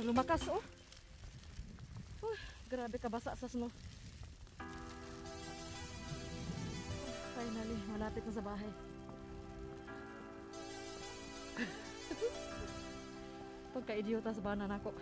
lumakas oh. Grabe kabasa sa snow. Finally, malapit na sa bahay. Pagka-idiota sa banan ako.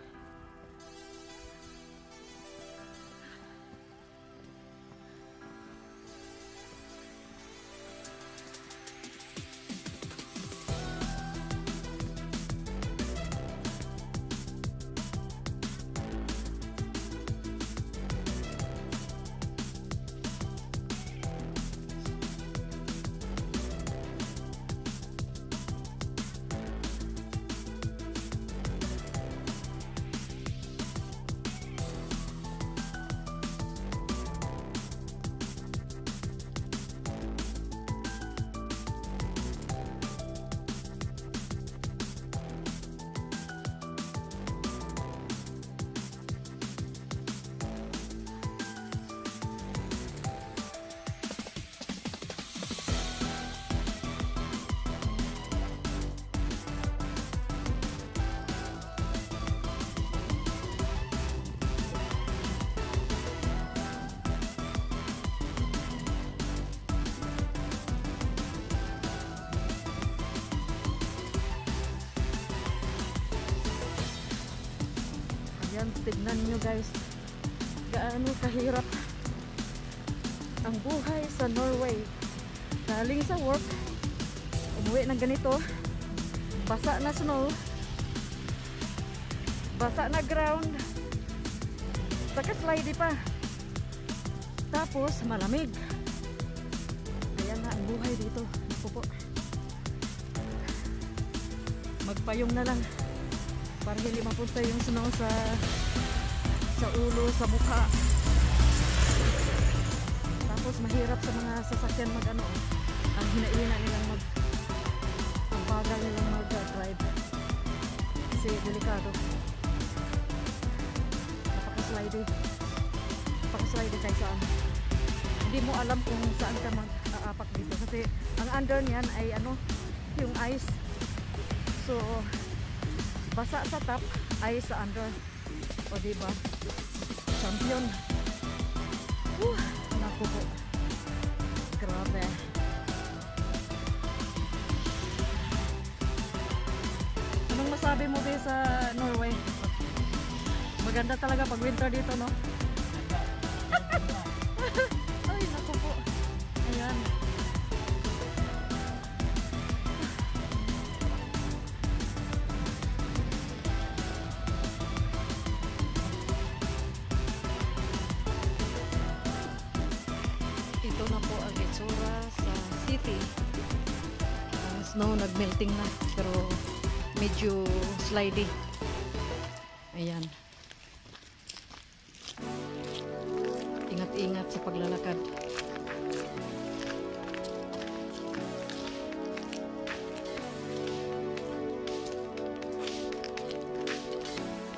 Yan, tignan nyo guys gaano kahirap ang buhay sa Norway. Galing sa work, umuwi ng ganito, basa na snow, basa na ground, saka slidey pa, tapos malamig. Ayan na ang buhay dito. Naku po, magpayong na lang para hindi mapunta yung snow sa ulo, sa mukha. Tapos mahirap sa mga sasakyan mag-ano, ang hinahina nilang ang bagal nilang mag-drive kasi delikado. Napaka-slidey kahit saan. Hindi mo alam kung saan ka mag-aapak dito kasi ang under niyan ay ano, yung ice. So basa sa top, ice sa under. O diba? Champion. Naku po. Grabe. Anong masabi mo ba sa Norway? Maganda talaga pag winter dito, no? Ay, naku po. Ayan. Ito na po ang itsura sa city. Ang snow nagmelting na pero medyo slidey. Ayan. Ingat-ingat sa paglalakad.